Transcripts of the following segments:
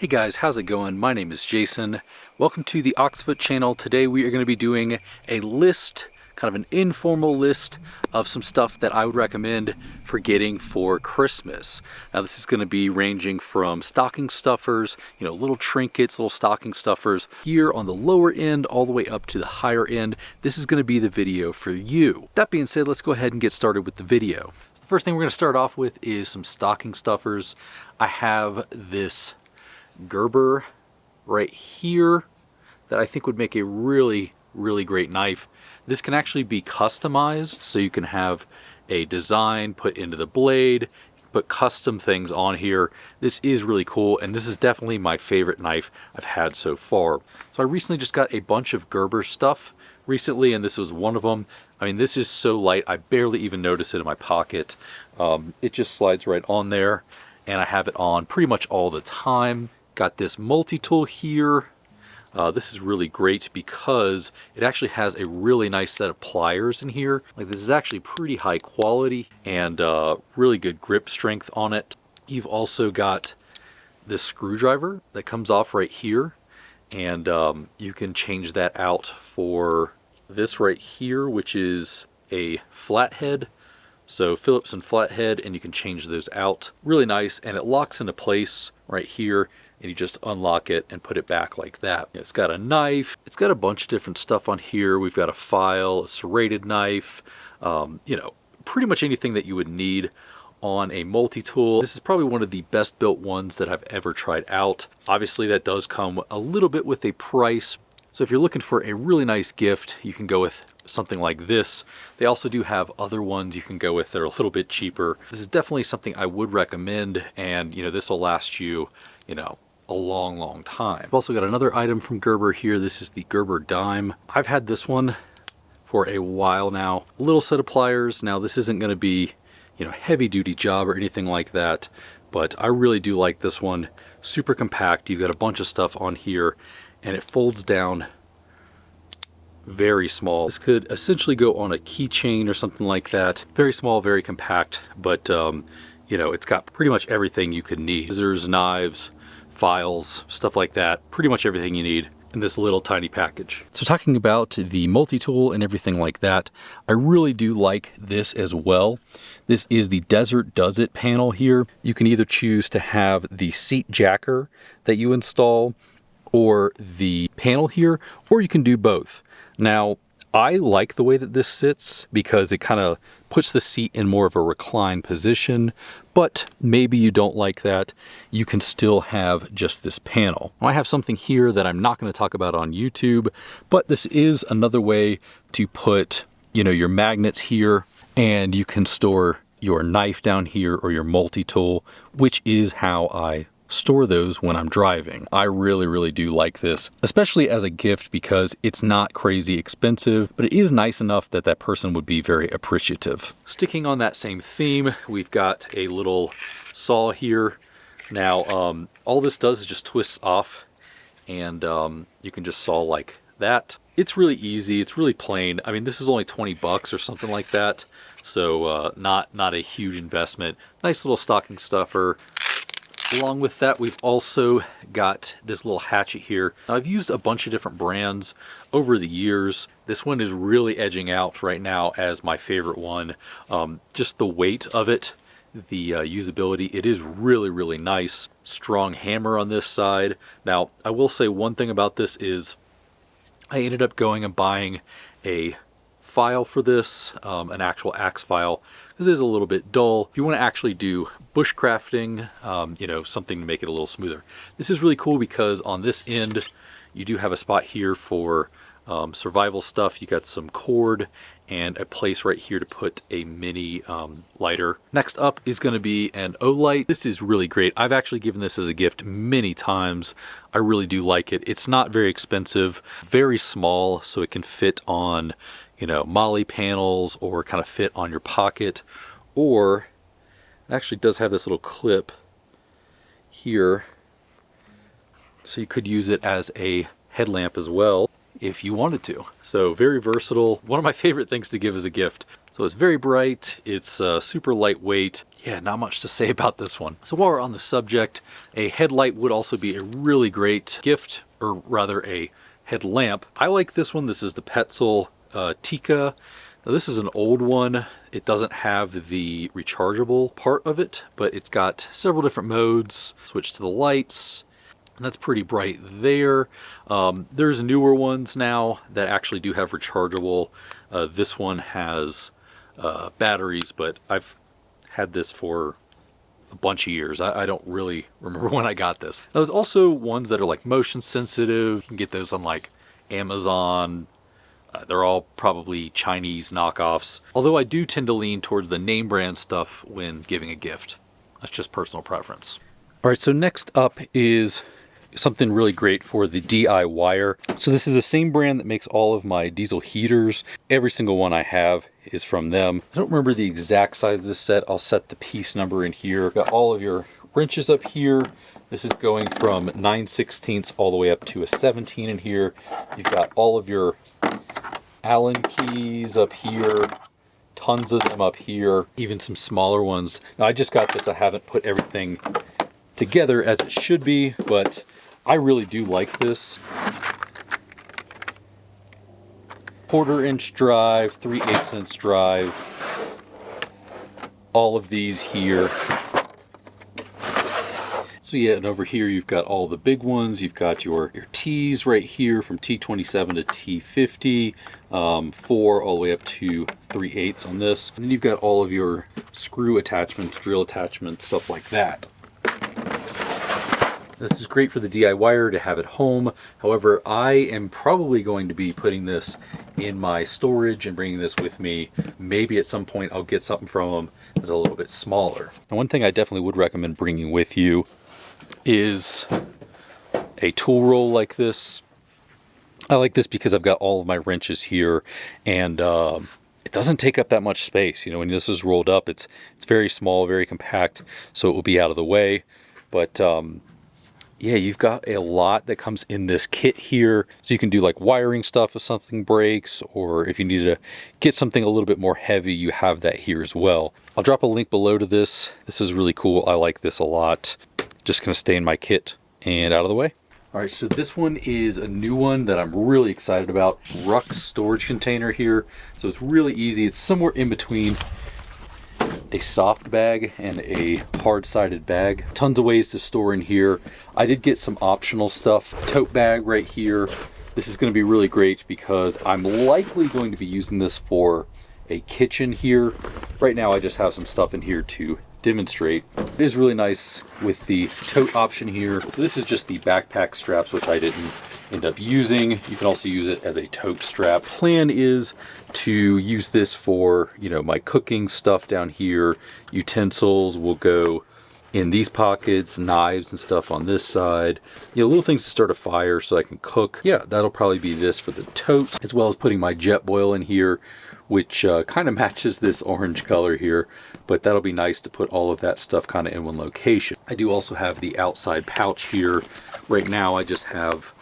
Hey guys, how's it going? My name is Jason. Welcome to the Oxfoot channel. Today we are going to be doing a list, kind of an informal list of some stuff that I would recommend for getting for Christmas. Now this is going to be ranging from stocking stuffers, little trinkets, little stocking stuffers here on the lower end all the way up to the higher end. This is going to be the video for you. That being said, let's go ahead and get started with the video. The first thing we're going to start off with is some stocking stuffers. I have this Gerber right here that I think would make a really great knife. This can actually be customized, so you can have a design put into the blade, put custom things on here. This is really cool, and this is definitely my favorite knife I've had so far. So I recently just got a bunch of Gerber stuff recently, and this was one of them. I mean, this is so light, I barely even notice it in my pocket. It just slides right on there, and I have it on pretty much all the time. Got this multi-tool here. This is really great because it actually has a really nice set of pliers in here. Like, this is actually pretty high quality and really good grip strength on it. You've also got this screwdriver that comes off right here, and you can change that out for this right here, which is a flathead. So Phillips and flathead, and you can change those out. Really nice, and it locks into place right here, and you just unlock it and put it back like that. It's got a knife. It's got a bunch of different stuff on here. We've got a file, a serrated knife, pretty much anything that you would need on a multi-tool. This is probably one of the best built ones that I've ever tried out. Obviously that does come a little bit with a price. So if you're looking for a really nice gift, you can go with something like this. They also do have other ones you can go with that are a little bit cheaper. This is definitely something I would recommend, and this will last you, a long time. I've also got another item from Gerber here. This is the Gerber dime. I've had this one for a while now. A little set of pliers. Now this isn't going to be, heavy duty job or anything like that, but I really do like this one. Super compact. You've got a bunch of stuff on here, and it folds down very small. This could essentially go on a keychain or something like that. Very small, very compact, but it's got pretty much everything you could need. Scissors, knives, files, stuff like that. Pretty much everything you need in this little tiny package. So talking about the multi-tool and everything like that, I really do like this as well. This is the Desert Does It panel here. You can either choose to have the seat jacker that you install or the panel here, or you can do both. Now, I like the way that this sits because it kind of puts the seat in more of a reclined position, but maybe you don't like that. You can still have just this panel. Now, I have something here that I'm not going to talk about on YouTube, but this is another way to put, your magnets here, and you can store your knife down here or your multi-tool, which is how I store those when I'm driving. I really do like this, especially as a gift because it's not crazy expensive, but it is nice enough that that person would be very appreciative. Sticking on that same theme, we've got a little saw here. Now, all this does is just twists off, and you can just saw like that. It's really easy. It's really plain. I mean, this is only 20 bucks or something like that, so not a huge investment. Nice little stocking stuffer. Along with that, we've also got this little hatchet here. Now, I've used a bunch of different brands over the years. This one is really edging out right now as my favorite one. Just the weight of it, the usability, it is really nice. Strong hammer on this side. Now, I will say one thing about this is I ended up going and buying a file for this, an actual axe file, because it is a little bit dull. If you want to actually do bushcrafting, something to make it a little smoother. This is really cool because on this end, you do have a spot here for survival stuff. You got some cord and a place right here to put a mini lighter. Next up is going to be an O-Light. This is really great. I've actually given this as a gift many times. I really do like it. It's not very expensive, very small, so it can fit on molly panels or kind of fit on your pocket, or it actually does have this little clip here, so you could use it as a headlamp as well if you wanted to. So very versatile. One of my favorite things to give as a gift. So it's very bright, it's super lightweight. Yeah, not much to say about this one. So while we're on the subject, a headlight would also be a really great gift, or rather a headlamp. I like this one. This is the Petzl Tika. Now, this is an old one. It doesn't have the rechargeable part of it, but it's got several different modes. Switch to the lights, and that's pretty bright there. There's newer ones now that actually do have rechargeable. This one has batteries, but I've had this for a bunch of years. I don't really remember when I got this. Now, there's also ones that are like motion sensitive. You can get those on like Amazon. They're all probably Chinese knockoffs. Although I do tend to lean towards the name brand stuff when giving a gift. That's just personal preference. All right, so next up is something really great for the DIYer. So this is the same brand that makes all of my diesel heaters. Every single one I have is from them. I don't remember the exact size of this set. I'll set the piece number in here. Got all of your wrenches up here. This is going from 9/16 all the way up to a 17 in here. You've got all of your Allen keys up here, tons of them up here, even some smaller ones. Now, I just got this. I haven't put everything together as it should be, but I really do like this. 1/4 inch drive, 3/8 inch drive, all of these here. So yeah, and over here you've got all the big ones. You've got your T's right here from T27 to T50, 4 all the way up to 3/8 on this. And then you've got all of your screw attachments, drill attachments, stuff like that. This is great for the DIYer to have at home. However, I am probably going to be putting this in my storage and bringing this with me. Maybe at some point I'll get something from them that's a little bit smaller. And one thing I definitely would recommend bringing with you is a tool roll like this. I like this because I've got all of my wrenches here, and it doesn't take up that much space. You know, when this is rolled up, it's very small, very compact, so it will be out of the way. But yeah, you've got a lot that comes in this kit here. So you can do like wiring stuff if something breaks, or if you need to get something a little bit more heavy, you have that here as well. I'll drop a link below to this. This is really cool. I like this a lot. Just gonna stay in my kit and out of the way. All right, so this one is a new one that I'm really excited about. Ruck's storage container here. So it's really easy. It's somewhere in between a soft bag and a hard-sided bag. Tons of ways to store in here. I did get some optional stuff. Tote bag right here. This is going to be really great because I'm likely going to be using this for a kitchen here. Right now I just have some stuff in here to demonstrate. It is really nice with the tote option here. So this is just the backpack straps, which I didn't end up using. You can also use it as a tote strap. Plan is to use this for, you know, my cooking stuff down here. Utensils will go in these pockets, knives and stuff on this side. You know, little things to start a fire so I can cook. Yeah, that'll probably be this for the tote, as well as putting my Jetboil in here, which kind of matches this orange color here, but that'll be nice to put all of that stuff kind of in one location. I do also have the outside pouch here. Right now I just have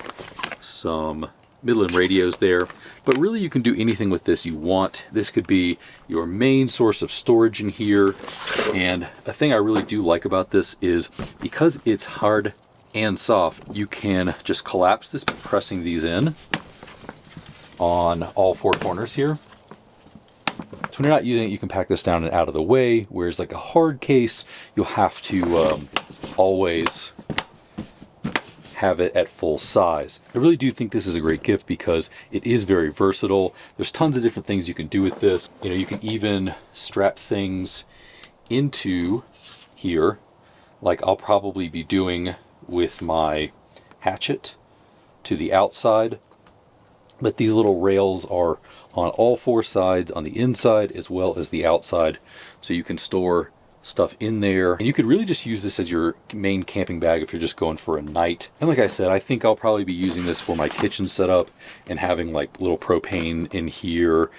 some Midland radios there, but really you can do anything with this you want. This could be your main source of storage in here. And a thing I really do like about this is because it's hard and soft, you can just collapse this by pressing these in on all 4 corners here. So when you're not using it, you can pack this down and out of the way, whereas like a hard case, you'll have to always have it at full size. I really do think this is a great gift because it is very versatile. There's tons of different things you can do with this. You know, you can even strap things into here, like I'll probably be doing with my hatchet to the outside. But these little rails are on all 4 sides, on the inside as well as the outside. So you can store stuff in there. And you could really just use this as your main camping bag if you're just going for a night. And like I said, I think I'll probably be using this for my kitchen setup and having like little propane in here,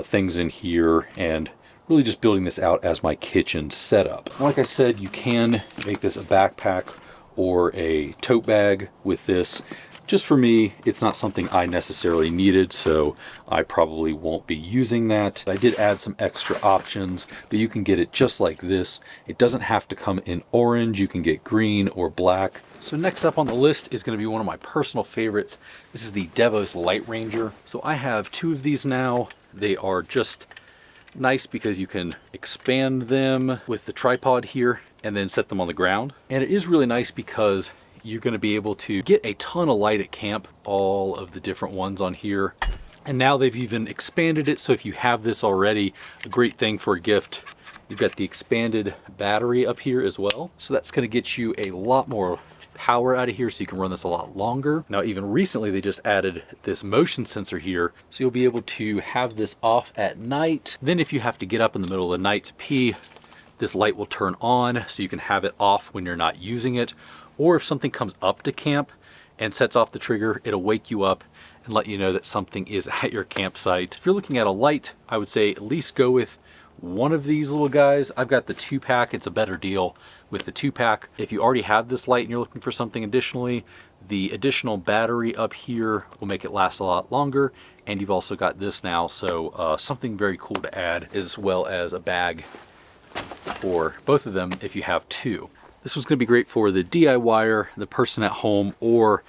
things in here, and really just building this out as my kitchen setup. Like I said, you can make this a backpack or a tote bag with this. Just for me, it's not something I necessarily needed, so I probably won't be using that. I did add some extra options, but you can get it just like this. It doesn't have to come in orange. You can get green or black. So next up on the list is going to be one of my personal favorites. This is the DeVos Light Ranger. So I have 2 of these now. They are just nice because you can expand them with the tripod here and then set them on the ground. And it is really nice because you're going to be able to get a ton of light at camp, all of the different ones on here. And now they've even expanded it, so if you have this already, a great thing for a gift. You've got the expanded battery up here as well. So that's going to get you a lot more power out of here, so you can run this a lot longer. Now, even recently, they just added this motion sensor here, so you'll be able to have this off at night. Then if you have to get up in the middle of the night to pee, this light will turn on, so you can have it off when you're not using it. Or if something comes up to camp and sets off the trigger, it'll wake you up and let you know that something is at your campsite. If you're looking at a light, I would say at least go with one of these little guys. I've got the 2-pack. It's a better deal with the 2-pack. If you already have this light and you're looking for something additionally, the additional battery up here will make it last a lot longer. And you've also got this now, so something very cool to add, as well as a bag for both of them if you have 2. This was going to be great for the DIYer, the person at home, or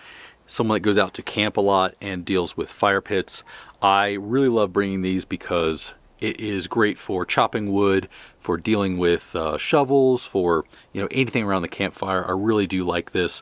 someone that goes out to camp a lot and deals with fire pits. I really love bringing these because it is great for chopping wood, for dealing with shovels, for anything around the campfire. I really do like this.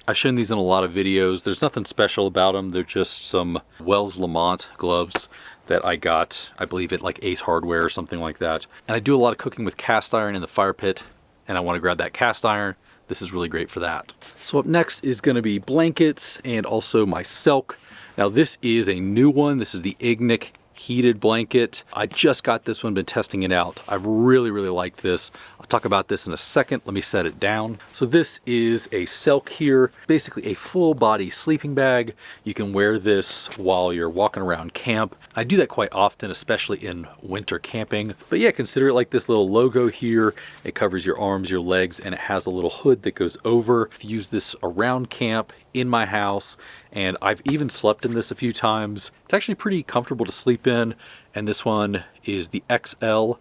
I've shown these in a lot of videos. There's nothing special about them. They're just some Wells Lamont gloves that I got, I believe, at like Ace Hardware or something like that. And I do a lot of cooking with cast iron in the fire pit, and I want to grab that cast iron. This is really great for that. So up next is going to be blankets and also my Selk. Now this is a new one. This is the Ignik heated blanket. I just got this one, been testing it out. I've really liked this. I'll talk about this in a second. Let me set it down. So this is a Selk here, basically a full body sleeping bag. You can wear this while you're walking around camp. I do that quite often, especially in winter camping. But yeah, consider it like this little logo here. It covers your arms, your legs, and it has a little hood that goes over. I've used this around camp, in my house, and I've even slept in this a few times. It's actually pretty comfortable to sleep in, and this one is the XL.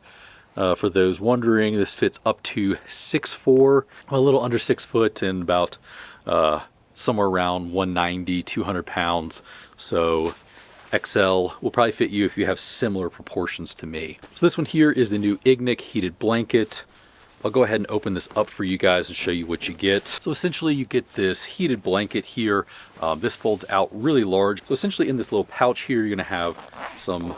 For those wondering, this fits up to 6'4", a little under 6 foot, and about somewhere around 190, 200 pounds. So XL will probably fit you if you have similar proportions to me. So this one here is the new Ignik heated blanket. I'll go ahead and open this up for you guys and show you what you get. So essentially you get this heated blanket here. This folds out really large. So essentially in this little pouch here, you're gonna have some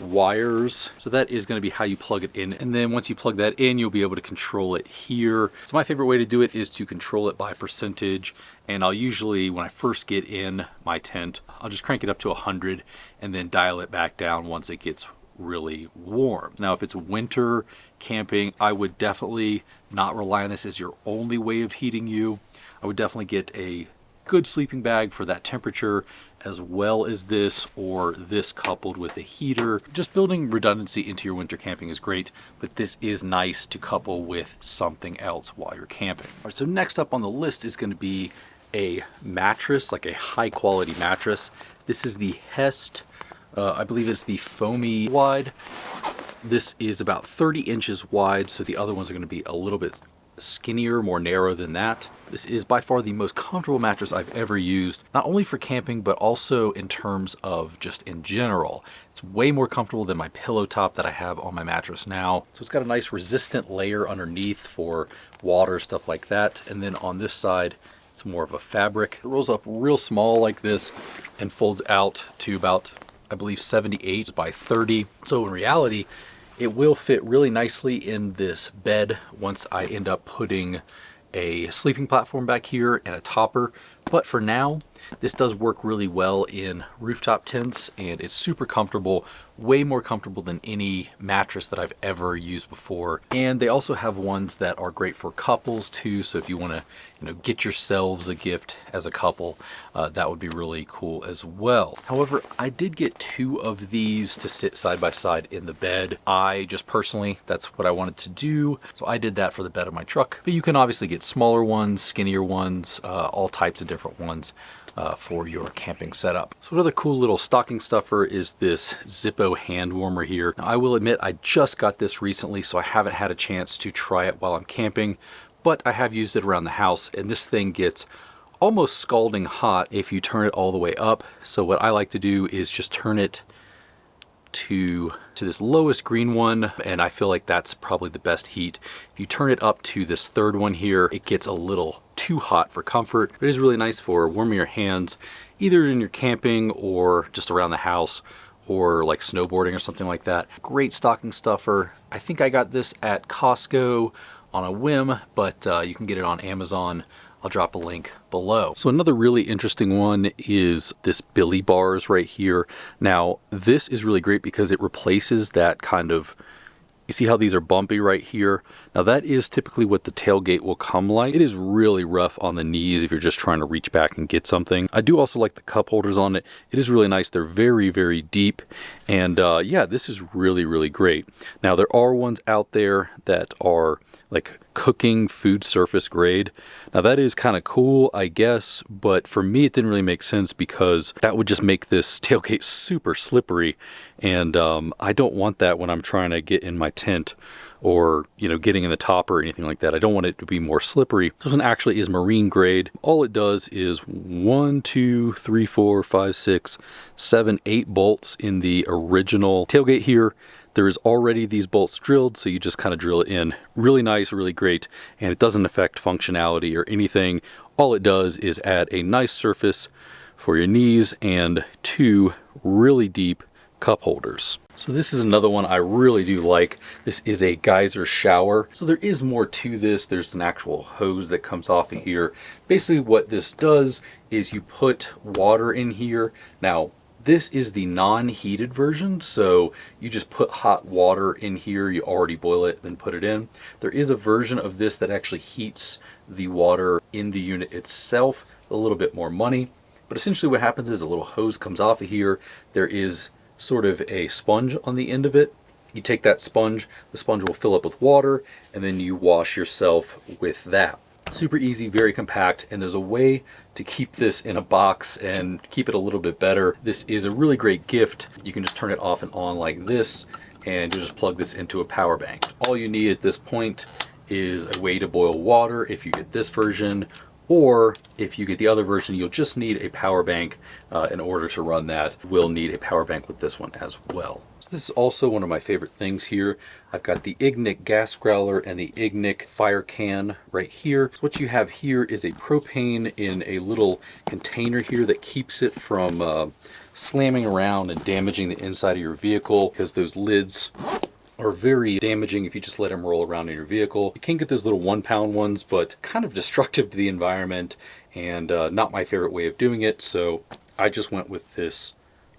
wires. So that is gonna be how you plug it in. And then once you plug that in, you'll be able to control it here. So my favorite way to do it is to control it by percentage. And I'll usually, when I first get in my tent, I'll just crank it up to 100 and then dial it back down once it gets really warm. Now, if it's winter camping, I would definitely not rely on this as your only way of heating you. I would definitely get a good sleeping bag for that temperature, as well as this, or this coupled with a heater. Just building redundancy into your winter camping is great, but this is nice to couple with something else while you're camping. All right, so next up on the list is going to be a mattress, like a high quality mattress. This is the Hest, I believe it's the foamy wide. This is about 30 inches wide, so the other ones are going to be a little bit skinnier, more narrow than that. This is by far the most comfortable mattress I've ever used, not only for camping, but also in terms of just in general. It's way more comfortable than my pillow top that I have on my mattress now. So it's got a nice resistant layer underneath for water, stuff like that. And then on this side, it's more of a fabric. It rolls up real small like this and folds out to about, I believe, 78 by 30. So in reality, it will fit really nicely in this bed once I end up putting a sleeping platform back here and a topper. But for now, this does work really well in rooftop tents, and it's super comfortable way more comfortable than any mattress that I've ever used before. And they also have ones that are great for couples too. So if you want to, get yourselves a gift as a couple, that would be really cool as well. However, I did get 2 of these to sit side by side in the bed. I just personally, that's what I wanted to do. So I did that for the bed of my truck. But you can obviously get smaller ones, skinnier ones, all types of different ones for your camping setup. So another cool little stocking stuffer is this Zippo hand warmer here. Now I will admit I just got this recently, so I haven't had a chance to try it while I'm camping, but I have used it around the house, and this thing gets almost scalding hot if you turn it all the way up. So what I like to do is just turn it to this lowest green one, and I feel like that's probably the best heat. If you turn it up to this third one here, it gets a little too hot for comfort. It is really nice for warming your hands, either in your camping or just around the house, or like snowboarding or something like that. Great stocking stuffer. I think I got this at Costco on a whim, but you can get it on Amazon. I'll drop a link below. So another really interesting one is this Billy bars right here. Now this is really great because it replaces that kind of, you see how these are bumpy right here? Now that is typically what the tailgate will come like. It is really rough on the knees if you're just trying to reach back and get something. I do also like the cup holders on it. It is really nice. They're very, very deep. And yeah, this is really, really great. Now there are ones out there that are like cooking food surface grade. Now that is kind of cool, I guess, but for me it didn't really make sense because that would just make this tailgate super slippery, and I don't want that when I'm trying to get in my tent or getting in the top or anything like that. I don't want it to be more slippery. This one actually is marine grade. All it does is 1, 2, 3, 4, 5, 6, 7, 8 bolts in the original tailgate here. There is already these bolts drilled, so you just kind of drill it in. Really nice, really great, and it doesn't affect functionality or anything. All it does is add a nice surface for your knees and 2 really deep cup holders. So this is another one I really do like. This is a Geyser Shower. So there is more to this. There's an actual hose that comes off of here. Basically what this does is you put water in here. Now, this is the non-heated version, so you just put hot water in here, you already boil it, then put it in. There is a version of this that actually heats the water in the unit itself, a little bit more money. But essentially what happens is a little hose comes off of here. There is sort of a sponge on the end of it. You take that sponge, the sponge will fill up with water, and then you wash yourself with that. Super easy, very compact, and there's a way to keep this in a box and keep it a little bit better. This is a really great gift. You can just turn it off and on like this, and you just plug this into a power bank. All you need at this point is a way to boil water if you get this version, or if you get the other version, you'll just need a power bank in order to run that. We'll need a power bank with this one as well. So this is also one of my favorite things here. I've got the Ignik gas growler and the Ignik fire can right here. So what you have here is a propane in a little container here that keeps it from slamming around and damaging the inside of your vehicle, because those lids are very damaging if you just let them roll around in your vehicle. You can get those little 1-pound ones, but kind of destructive to the environment, and not my favorite way of doing it. So I just went with this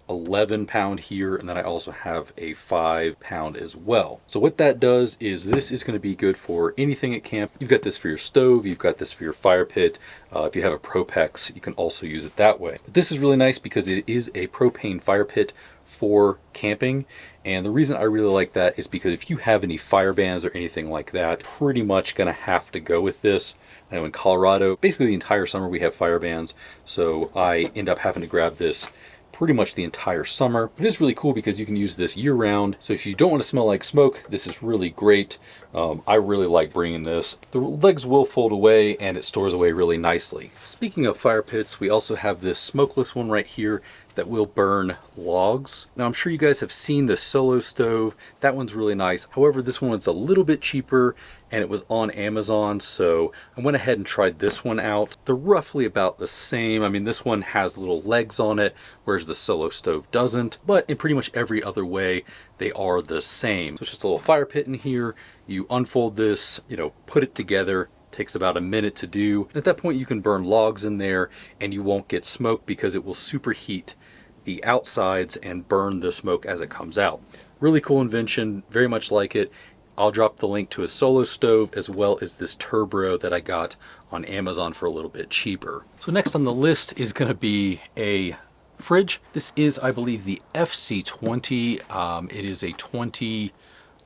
11-pound here, and then I also have a 5-pound as well. So what that does is this is going to be good for anything at camp. You've got this for your stove, you've got this for your fire pit. If you have a Propex, you can also use it that way. But this is really nice because it is a propane fire pit for camping, and the reason I really like that is because if you have any fire bans or anything like that, pretty much gonna have to go with this. I know in Colorado, basically the entire summer we have fire bans, so I end up having to grab this pretty much the entire summer. It is really cool because you can use this year round. So if you don't want to smell like smoke, this is really great. I really like bringing this. The legs will fold away and it stores away really nicely. Speaking of fire pits, we also have this smokeless one right here that will burn logs. Now I'm sure you guys have seen the Solo stove. That one's really nice. However, this one's a little bit cheaper and it was on Amazon, so I went ahead and tried this one out. They're roughly about the same. I mean, this one has little legs on it, whereas the Solo stove doesn't, but in pretty much every other way, they are the same. So it's just a little fire pit in here. You unfold this, put it together. Takes about a minute to do. At that point, you can burn logs in there and you won't get smoke because it will superheat the outsides and burn the smoke as it comes out. Really cool invention, very much like it. I'll drop the link to a solo stove as well as this turbo that I got on Amazon for a little bit cheaper. So next on the list is going to be a fridge. This is, I believe, the FC20. It is a 20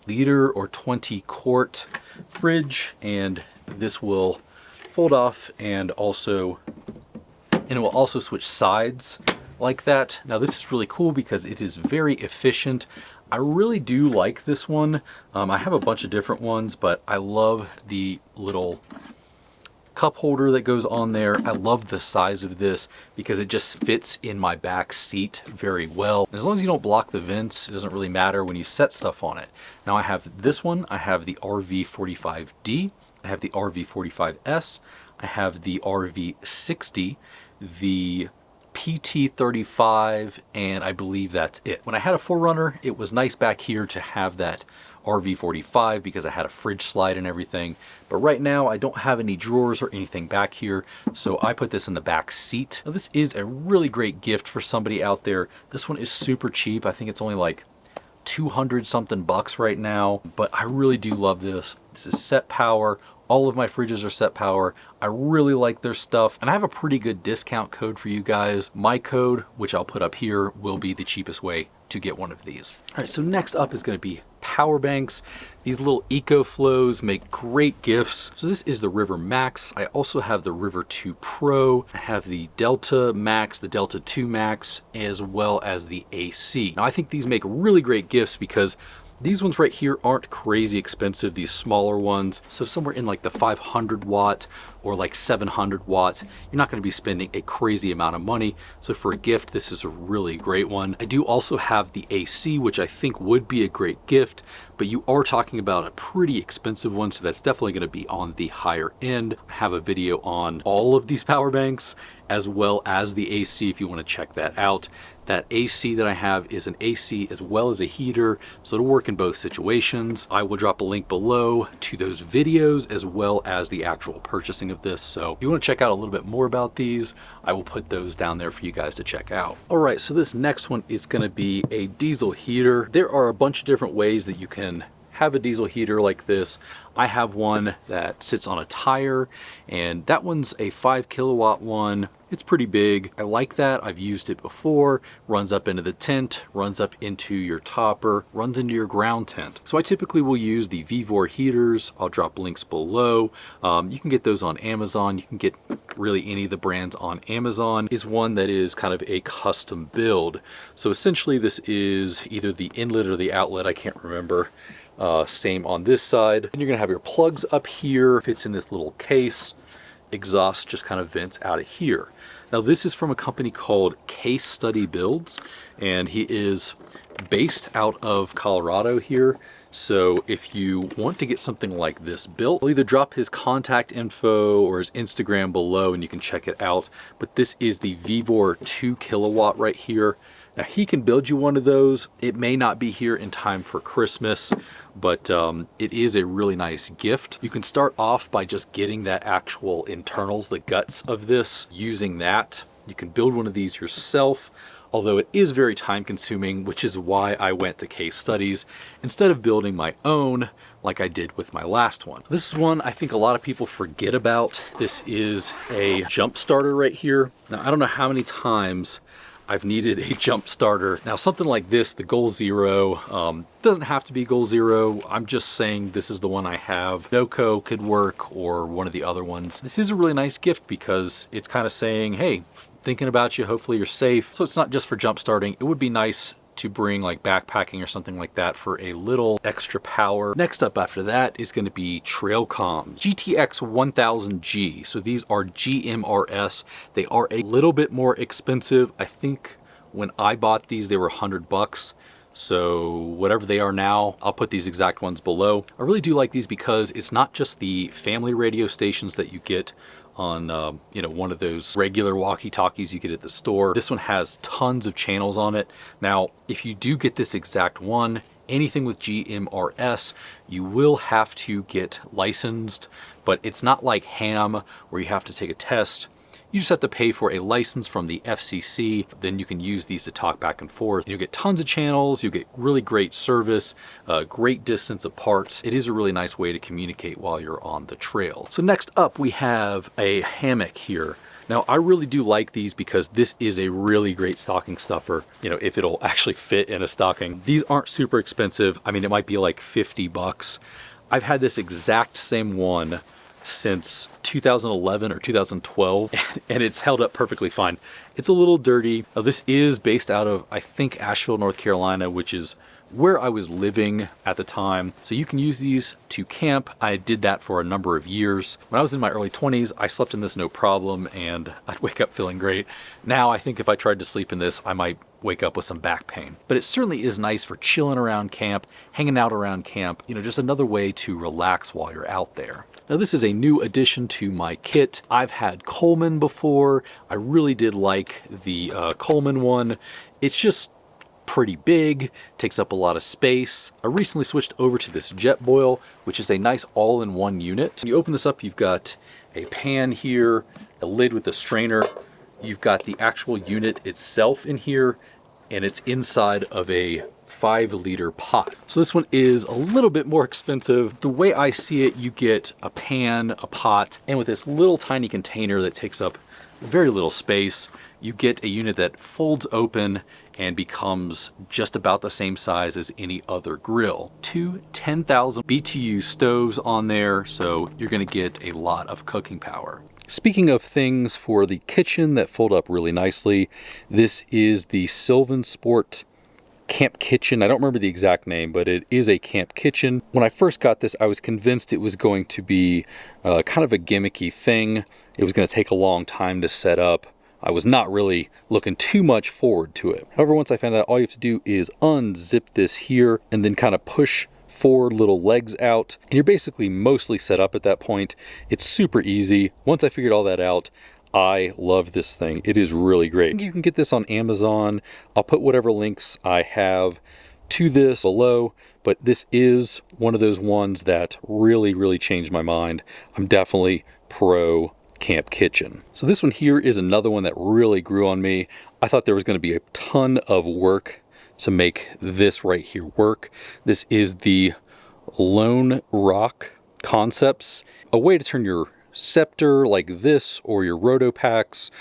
liter or 20 quart fridge, and this will fold off and it will also switch sides like that. Now this is really cool because it is very efficient. I really do like this one. I have a bunch of different ones, but I love the little cup holder that goes on there. I love the size of this because it just fits in my back seat very well. As long as you don't block the vents, it doesn't really matter when you set stuff on it. Now I have this one, I have the RV45D, I have the RV45S, I have the RV60, the PT35, and I believe that's it. When I had a 4Runner, it was nice back here to have that RV45 because I had a fridge slide and everything. But right now I don't have any drawers or anything back here, so I put this in the back seat. Now this is a really great gift for somebody out there. This one is super cheap. I think it's only like 200 something bucks right now, but I really do love this. This is set power. All of my fridges are set power. I really like their stuff, and I have a pretty good discount code for you guys. My code, which I'll put up here, will be the cheapest way to get one of these. All right, so next up is going to be power banks. These little EcoFlows make great gifts. So this is the River Max. I also have the River 2 Pro. I have the Delta Max, the Delta 2 Max, as well as the AC. Now I think these make really great gifts because these ones right here aren't crazy expensive, these smaller ones. So somewhere in like the 500 watt or like 700 watt, you're not going to be spending a crazy amount of money. So for a gift, this is a really great one. I do also have the AC, which I think would be a great gift, but you are talking about a pretty expensive one. So that's definitely going to be on the higher end. I have a video on all of these power banks as well as the AC if you want to check that out. That AC that I have is an AC as well as a heater, so it'll work in both situations. I will drop a link below to those videos as well as the actual purchasing of this. So if you want to check out a little bit more about these, I will put those down there for you guys to check out. All right, so this next one is going to be a diesel heater. There are a bunch of different ways that you can have a diesel heater like this. I have one that sits on a tire, and that one's a 5 kilowatt one. It's pretty big. I like that. I've used it before. Runs up into the tent, runs up into your topper, runs into your ground tent. So I typically will use the VEVOR heaters. I'll drop links below. You can get those on Amazon. You can get really any of the brands on Amazon. Is one that is kind of a custom build. So essentially this is either the inlet or the outlet. I can't remember. Same on this side. And you're gonna have your plugs up here. Fits in this little case. Exhaust just kind of vents out of here. Now this is from a company called Case Study Builds, and he is based out of Colorado here. So if you want to get something like this built, I'll either drop his contact info or his Instagram below and you can check it out. But this is the VEVOR 2 kilowatt right here. Now he can build you one of those. It may not be here in time for Christmas, but it is a really nice gift. You can start off by just getting that actual internals, the guts of this, using that. You can build one of these yourself, although it is very time consuming, which is why I went to Case Studies instead of building my own like I did with my last one. This is one I think a lot of people forget about. This is a jump starter right here. Now I don't know how many times I've needed a jump starter. Now something like this, the Goal Zero, doesn't have to be Goal Zero. I'm just saying this is the one I have. Noco could work, or one of the other ones. This is a really nice gift because it's kind of saying, hey, thinking about you, hopefully you're safe. So it's not just for jump starting. It would be nice to bring like backpacking or something like that for a little extra power. Next up after that is going to be Trailcom GTX 1000G. So these are GMRS. They are a little bit more expensive. I think when I bought these, they were 100 bucks. So whatever they are now, I'll put these exact ones below. I really do like these because it's not just the family radio stations that you get on you know, one of those regular walkie-talkies you get at the store. This one has tons of channels on it. Now if you do get this exact one, anything with GMRS, you will have to get licensed, but it's not like ham where you have to take a test. You just have to pay for a license from the FCC. Then you can use these to talk back and forth. You'll get tons of channels. You get really great service, great distance apart. It is a really nice way to communicate while you're on the trail. So next up, we have a hammock here. Now, I really do like these because this is a really great stocking stuffer, you know, if it'll actually fit in a stocking. These aren't super expensive. I mean, it might be like 50 bucks. I've had this exact same one since 2011 or 2012, and it's held up perfectly fine. It's a little dirty. Now, this is based out of, I think, Asheville, North Carolina, which is where I was living at the time. So you can use these to camp. I did that for a number of years. When I was in my early 20s, I slept in this no problem, and I'd wake up feeling great. Now, I think if I tried to sleep in this, I might wake up with some back pain. But it certainly is nice for chilling around camp, hanging out around camp, you know, just another way to relax while you're out there. Now, this is a new addition to my kit. I've had Coleman before. I really did like the Coleman one. It's just pretty big, takes up a lot of space. I recently switched over to this Jetboil, which is a nice all-in-one unit. When you open this up, you've got a pan here, a lid with a strainer. You've got the actual unit itself in here, and it's inside of a 5-liter pot. So this one is a little bit more expensive. The way I see it, you get a pan, a pot, and with this little tiny container that takes up very little space, you get a unit that folds open and becomes just about the same size as any other grill. Two 10,000 BTU stoves on there, so you're gonna get a lot of cooking power. Speaking of things for the kitchen that fold up really nicely, this is the Sylvan Sport Camp Kitchen. I don't remember the exact name, but it is a camp kitchen. When I first got this, I was convinced it was going to be kind of a gimmicky thing. It was going to take a long time to set up. I was not really looking too much forward to it. However, once I found out all you have to do is unzip this here and then kind of push 4 little legs out, and you're basically mostly set up at that point. It's super easy. Once I figured all that out, I love this thing. It is really great. You can get this on Amazon. I'll put whatever links I have to this below, but this is one of those ones that really changed my mind. I'm definitely pro camp kitchen. So this one here is another one that really grew on me. I thought there was going to be a ton of work to make this right here work. This is the Lonerock Concepts, a way to turn your scepter like this or your Rotopacks.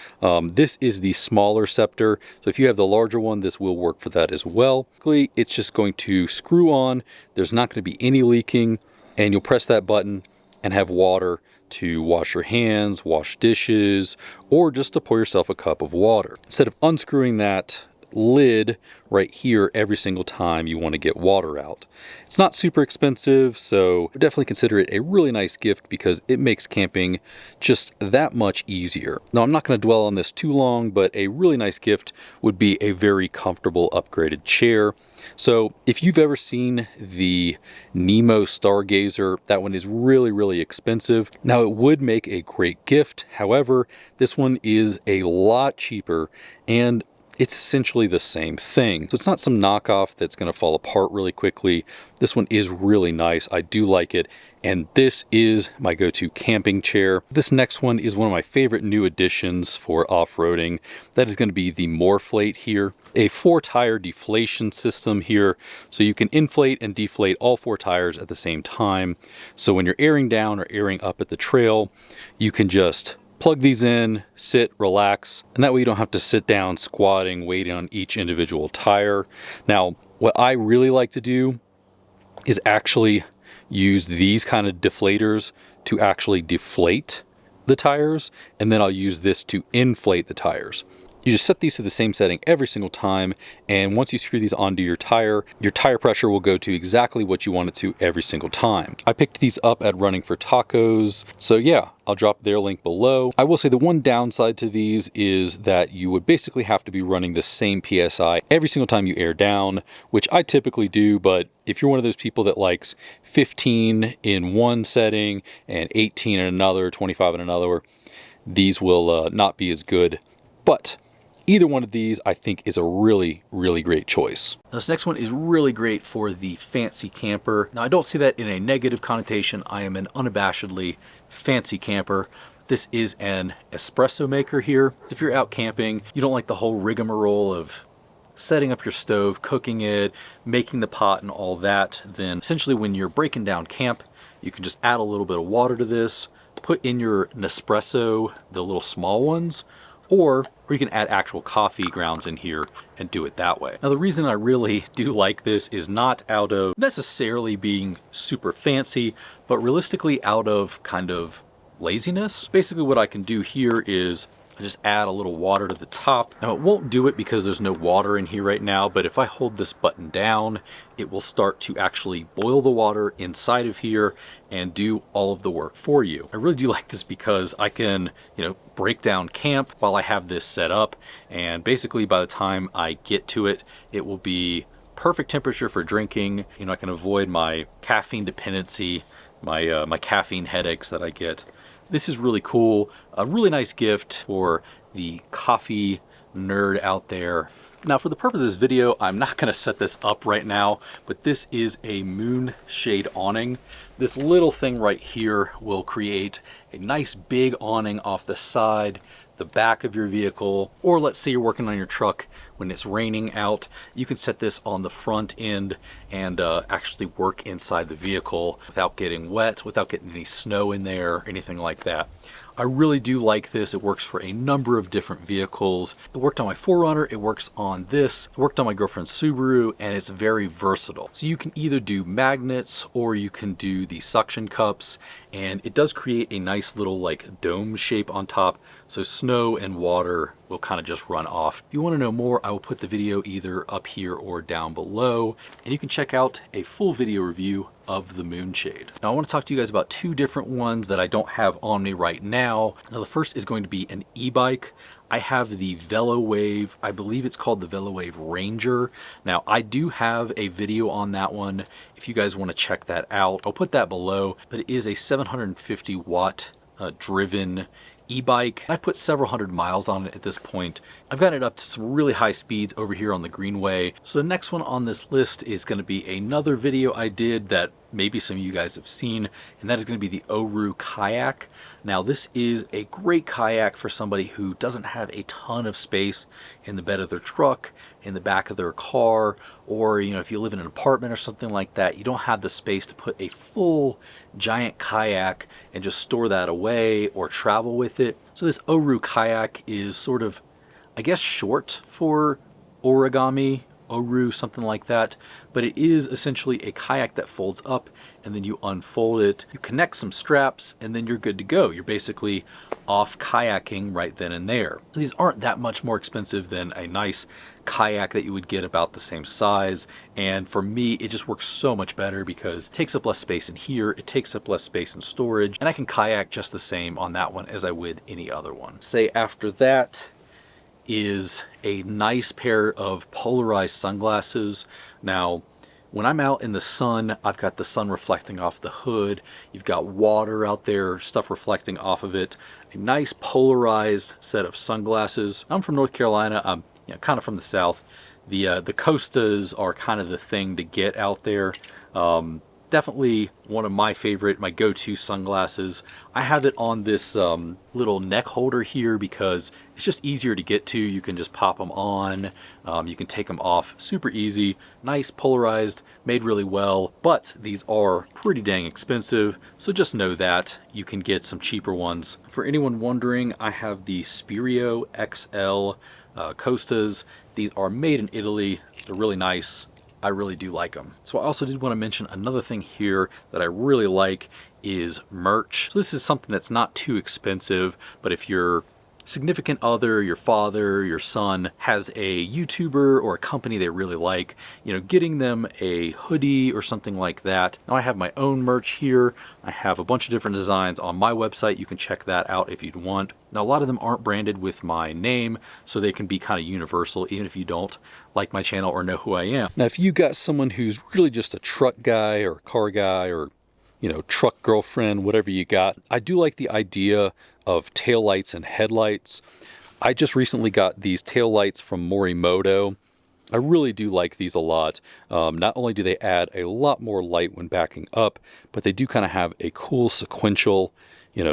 This is the smaller scepter, so if you have the larger one, this will work for that as well. It's just going to screw on. There's not going to be any leaking, and you'll press that button and have water to wash your hands, wash dishes, or just to pour yourself a cup of water. Instead of unscrewing that lid right here every single time you want to get water out. It's not super expensive, so definitely consider it a really nice gift because it makes camping just that much easier. Now, I'm not going to dwell on this too long, but a really nice gift would be a very comfortable upgraded chair. So if you've ever seen the Nemo Stargazer, that one is really expensive. Now, it would make a great gift. However, this one is a lot cheaper, and it's essentially the same thing. So it's not some knockoff that's going to fall apart really quickly. This one is really nice. I do like it. And this is my go-to camping chair. This next one is one of my favorite new additions for off-roading. That is going to be the Mor Flate here. A 4-tire deflation system here. So you can inflate and deflate all 4 tires at the same time. So when you're airing down or airing up at the trail, you can just plug these in, sit, relax, and that way you don't have to sit down squatting, waiting on each individual tire. Now, what I really like to do is actually use these kind of deflators to actually deflate the tires, and then I'll use this to inflate the tires. You just set these to the same setting every single time, and once you screw these onto your tire pressure will go to exactly what you want it to every single time. I picked these up at Running for Tacos, so yeah, I'll drop their link below. I will say the one downside to these is that you would basically have to be running the same PSI every single time you air down, which I typically do, but if you're one of those people that likes 15 in one setting and 18 in another, 25 in another, these will not be as good. But either one of these, I think, is a really great choice. Now, this next one is really great for the fancy camper. Now, I don't see that in a negative connotation. I am an unabashedly fancy camper. This is an espresso maker here. If you're out camping, you don't like the whole rigmarole of setting up your stove, cooking it, making the pot and all that, then essentially when you're breaking down camp, you can just add a little bit of water to this, put in your Nespresso, the little small ones, or you can add actual coffee grounds in here and do it that way. Now the reason I really do like this is not out of necessarily being super fancy, but realistically out of kind of laziness. Basically what I can do here is I just add a little water to the top. Now it won't do it because there's no water in here right now, but if I hold this button down, it will start to actually boil the water inside of here and do all of the work for you. I really do like this because I can, break down camp while I have this set up, and basically by the time I get to it, it will be perfect temperature for drinking. I can avoid my caffeine dependency, my caffeine headaches that I get. This is really cool, a really nice gift for the coffee nerd out there. Now for the purpose of this video, I'm not going to set this up right now, but this is a Moonshade awning. This little thing right here will create a nice big awning off the side, the back of your vehicle, or let's say you're working on your truck when it's raining out, you can set this on the front end and actually work inside the vehicle without getting wet, without getting any snow in there, or anything like that. I really do like this. It works for a number of different vehicles. It worked on my 4Runner, it works on this, it worked on my girlfriend's Subaru, and it's very versatile. So you can either do magnets or you can do the suction cups, and it does create a nice little like dome shape on top, so snow and water will kind of just run off. If you want to know more, I will put the video either up here or down below, and you can check out a full video review of the Moonshade. Now I want to talk to you guys about two different ones that I don't have on me right now. Now the first is going to be an e-bike. I have the VeloWave, I believe it's called the VeloWave Ranger. Now I do have a video on that one if you guys want to check that out. I'll put that below, but it is a 750 watt driven e-bike. I've put several hundred miles on it at this point. I've gotten it up to some really high speeds over here on the Greenway. So the next one on this list is going to be another video I did that maybe some of you guys have seen, and that is going to be the Origami Kayak. Now this is a great kayak for somebody who doesn't have a ton of space in the bed of their truck, in the back of their car, or if you live in an apartment or something like that, you don't have the space to put a full giant kayak and just store that away or travel with it. So this Origami Kayak is sort of, I guess, short for origami, Oru, something like that, but it is essentially a kayak that folds up and then you unfold it, you connect some straps, and then you're good to go. You're basically off kayaking right then and there. These aren't that much more expensive than a nice kayak that you would get about the same size, and for me it just works so much better because it takes up less space in here, it takes up less space in storage, and I can kayak just the same on that one as I would any other one. Say after that is a nice pair of polarized sunglasses. Now when I'm out in the sun, I've got the sun reflecting off the hood, you've got water out there, stuff reflecting off of it. A nice polarized set of sunglasses. I'm from North Carolina, I'm kind of from the south. The Costas are kind of the thing to get out there. Definitely one of my favorite, my go-to sunglasses. I have it on this little neck holder here because it's just easier to get to. You can just pop them on, you can take them off super easy. Nice, polarized, made really well, but these are pretty dang expensive, so just know that you can get some cheaper ones. For anyone wondering, I have the Spirio XL Costas. These are made in Italy, they're really nice. I really do like them. So I also did want to mention another thing here that I really like is merch. So this is something that's not too expensive, but if your significant other, your father, your son has a YouTuber or a company they really like, getting them a hoodie or something like that. Now I have my own merch here. I have a bunch of different designs on my website. You can check that out if you'd want. Now a lot of them aren't branded with my name, so they can be kind of universal even if you don't like my channel or know who I am. Now if you got someone who's really just a truck guy or a car guy or truck girlfriend, whatever you got, I do like the idea of taillights and headlights. I just recently got these taillights from Morimoto. I really do like these a lot. Not only do they add a lot more light when backing up, but they do kind of have a cool sequential,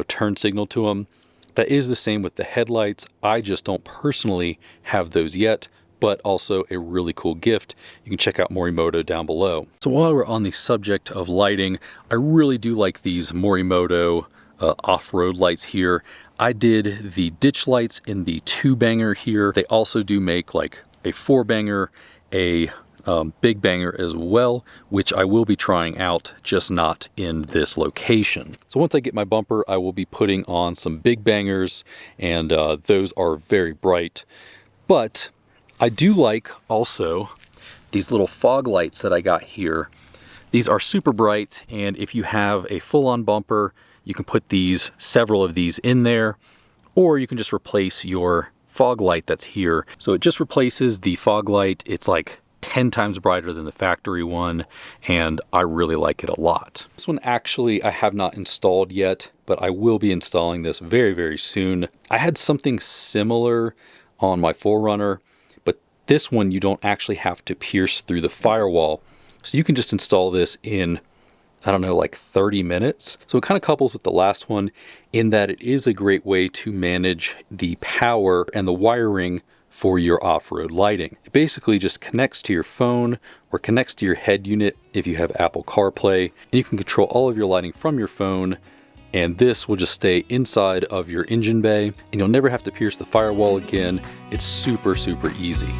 turn signal to them. That is the same with the headlights. I just don't personally have those yet, but also a really cool gift. You can check out Morimoto down below. So while we're on the subject of lighting, I really do like these Morimoto off-road lights here. I did the ditch lights in the 2-banger here. They also do make like a 4-banger, a big banger as well, which I will be trying out, just not in this location. So once I get my bumper, I will be putting on some big bangers, and those are very bright. But I do like also these little fog lights that I got here. These are super bright, and if you have a full-on bumper, you can put several of these in there, or you can just replace your fog light that's here. So it just replaces the fog light. It's like 10 times brighter than the factory one, and I really like it a lot. This one actually I have not installed yet, but I will be installing this very, very soon. I had something similar on my 4Runner, but this one you don't actually have to pierce through the firewall. So you can just install this in, I don't know, like 30 minutes. So it kind of couples with the last one in that it is a great way to manage the power and the wiring for your off-road lighting. It basically just connects to your phone or connects to your head unit if you have Apple CarPlay, and you can control all of your lighting from your phone, and this will just stay inside of your engine bay, and you'll never have to pierce the firewall again. It's super, super easy.